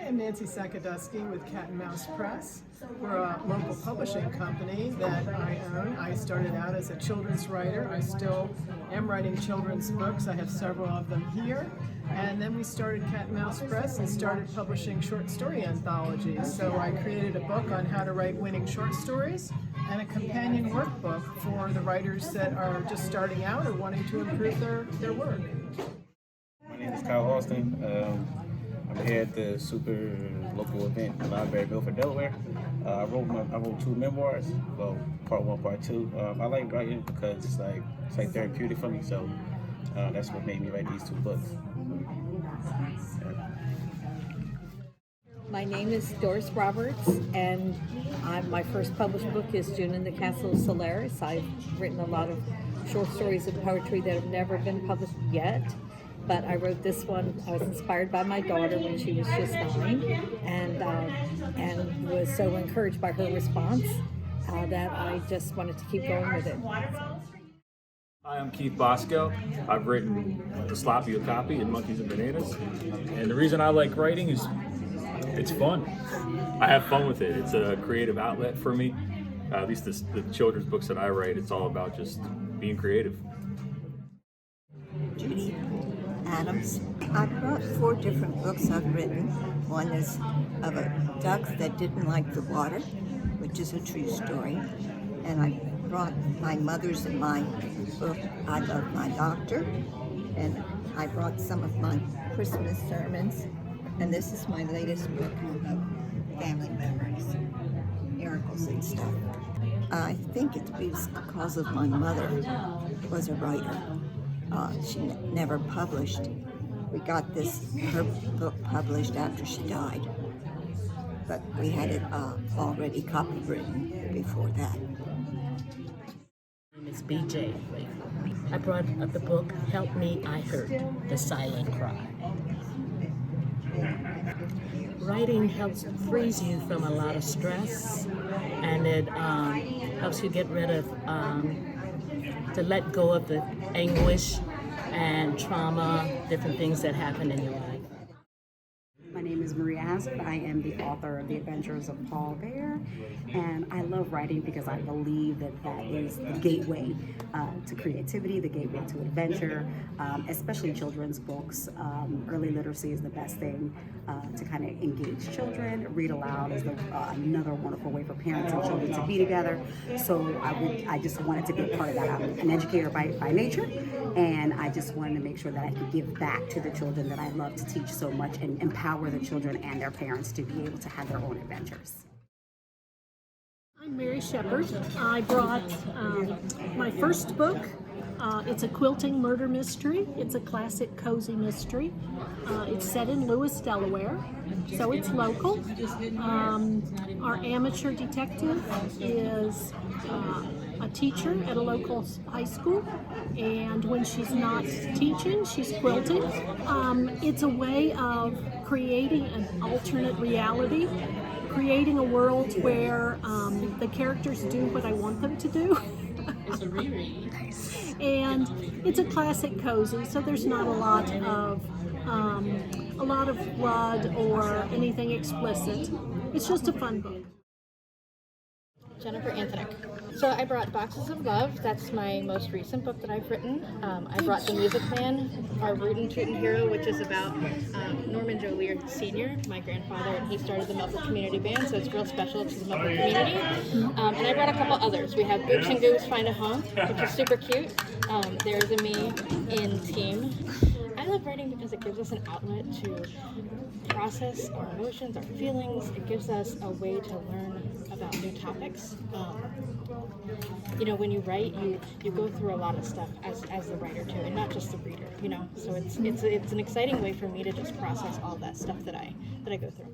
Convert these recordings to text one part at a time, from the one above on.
I'm Nancy Sakadusky with Cat and Mouse Press. We're a local publishing company that I own. I started out as a children's writer. I still am writing children's books. I have several of them here. And then we started Cat and Mouse Press and started publishing short story anthologies. So I created a book on how to write winning short stories and a companion workbook for the writers that are just starting out or wanting to improve their work. My name is Kyle Austin. I'm here at the super local event in the library, Milford, Delaware. I wrote two memoirs, well, part one, part two. I like writing because it's like therapeutic for me, so that's what made me write these two books. My name is Doris Roberts, and my first published book is June in the Castle of Solaris. I've written a lot of short stories and poetry that have never been published yet. But I wrote this one. I was inspired by my daughter when she was just 9, and was so encouraged by her response that I just wanted to keep going with it. Hi, I'm Keith Bosco. I've written The Sloppy Copy and Monkeys and Bananas. And the reason I like writing is it's fun. I have fun with it. It's a creative outlet for me. At least the children's books that I write, it's all about just being creative. Judy Adams. I brought 4 different books I've written. One is of a duck that didn't like the water, which is a true story. And I brought my mother's and my book, I Love My Doctor. And I brought some of my Christmas sermons. And this is my latest book of family memories, miracles and stuff. I think it's because of my mother was a writer. She never published. We got her book published after she died, but we had it already copywritten before that. My name is BJ. I brought the book Help Me, I Hurt, The Silent Cry. Writing helps frees you from a lot of stress, and it helps you get rid of to let go of the anguish and trauma, different things that happen in your life. My name is Maria Asp. I am the author of The Adventures of Paul Bear, and I love writing because I believe that is the gateway to creativity, the gateway to adventure, especially children's books. Early literacy is the best thing to kind of engage children. Read aloud is another wonderful way for parents and children to be together. So I just wanted to be a part of that. I'm an educator by nature, and I just wanted to make sure that I could give back to the children that I love to teach so much and empower the children and their parents to be able to have their own adventures. I'm Mary Shepard. I brought my first book. It's a quilting murder mystery. It's a classic cozy mystery. It's set in Lewis, Delaware, so it's local. Our amateur detective is a teacher at a local high school, and when she's not teaching, she's quilting. It's a way of creating an alternate reality, creating a world where the characters do what I want them to do. And it's a classic cozy, so there's not a lot of blood or anything explicit. It's just a fun book. Jennifer Anthonic. So I brought Boxes of Love. That's my most recent book that I've written. I brought The Music Man, our Rootin' Tootin' Hero, which is about Norman Jolier Sr., my grandfather, and he started the Milford Community Band, so it's real special to the Milford community. And I brought a couple others. We have Goops and Goose Find a Home, which is super cute. There's a Me in Team. I love writing because it gives us an outlet to process our emotions, our feelings. It gives us a way to learn about new topics. When you write, you go through a lot of stuff as the writer too, and not just the reader. So it's an exciting way for me to just process all that stuff that I go through.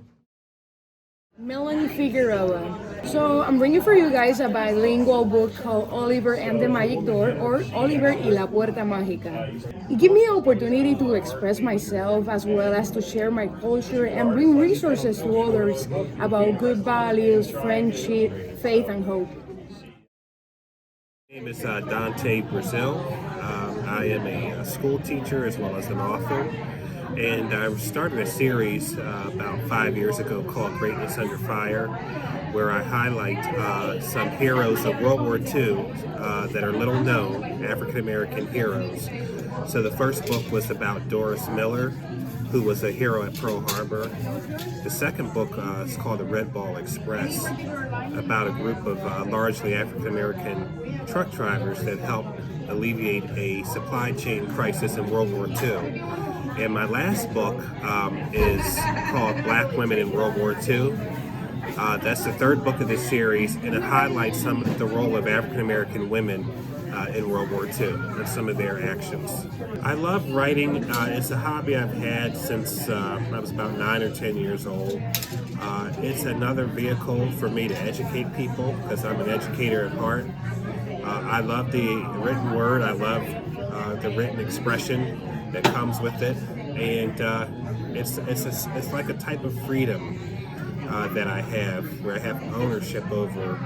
Melanie Figueroa. So I'm bringing for you guys a bilingual book called Oliver and the Magic Door, or Oliver y la Puerta Mágica. It gives me an opportunity to express myself as well as to share my culture and bring resources to others about good values, friendship, faith, and hope. My name is Dante Brazil. I am a school teacher as well as an author. And I started a series about 5 years ago called Greatness Under Fire, where I highlight some heroes of World War II that are little known, African American heroes. So the first book was about Doris Miller, who was a hero at Pearl Harbor. The second book is called The Red Ball Express, about a group of largely African American truck drivers that helped alleviate a supply chain crisis in World War II. And my last book is called Black Women in World War II. That's the third book of this series, and it highlights some of the role of African American women in World War II and some of their actions. I love writing. It's a hobby I've had since I was about 9 or 10 years old. It's another vehicle for me to educate people because I'm an educator at heart. I love the written word. I love the written expression that comes with it, and it's like a type of freedom that I have, where I have ownership over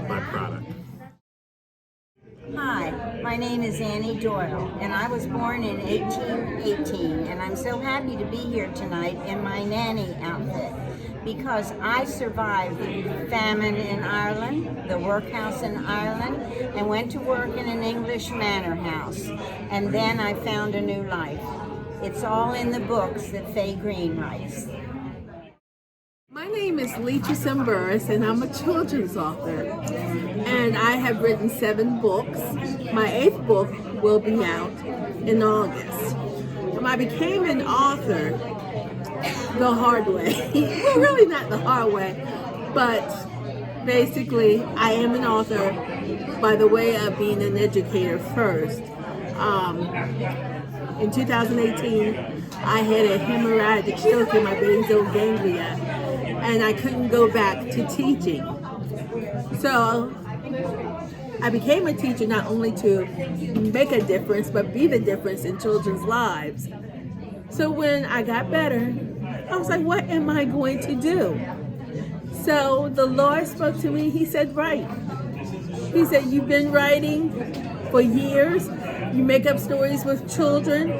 my product. Hi, my name is Annie Doyle, and I was born in 1818, and I'm so happy to be here tonight in my nanny outfit because I survived the famine in Ireland, the workhouse in Ireland, and went to work in an English manor house, and then I found a new life. It's all in the books that Faye Green writes. My name is Leecha Semburis, and I'm a children's author, and I have written 7 books. My 8th book will be out in August. I became an author the hard way. Well, really not the hard way, but basically I am an author by the way of being an educator first. In 2018, I had a hemorrhagic stroke in my basal ganglia, and I couldn't go back to teaching. So I became a teacher not only to make a difference, but be the difference in children's lives. So when I got better, I was like, what am I going to do? So the Lord spoke to me. He said, write. He said, you've been writing for years. You make up stories with children.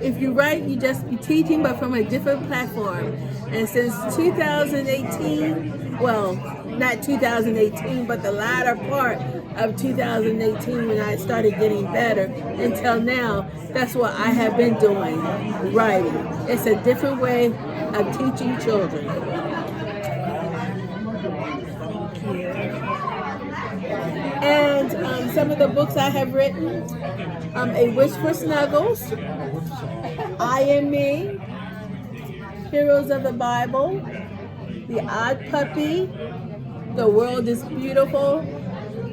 If you write, you just be teaching, but from a different platform. And since 2018, well, not 2018, but the latter part of 2018 when I started getting better until now, that's what I have been doing, writing. It's a different way of teaching children. And some of the books I have written, A Wish for Snuggles, I Am Me, Heroes of the Bible, The Odd Puppy, The World is Beautiful,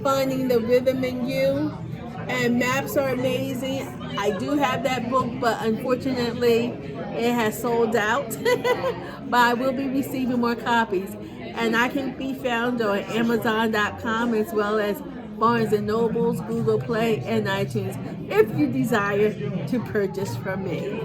Finding the Rhythm in You, and Maps Are Amazing. I do have that book, but unfortunately it has sold out. But I will be receiving more copies. And I can be found on Amazon.com as well as Barnes & Nobles, Google Play, and iTunes if you desire to purchase from me.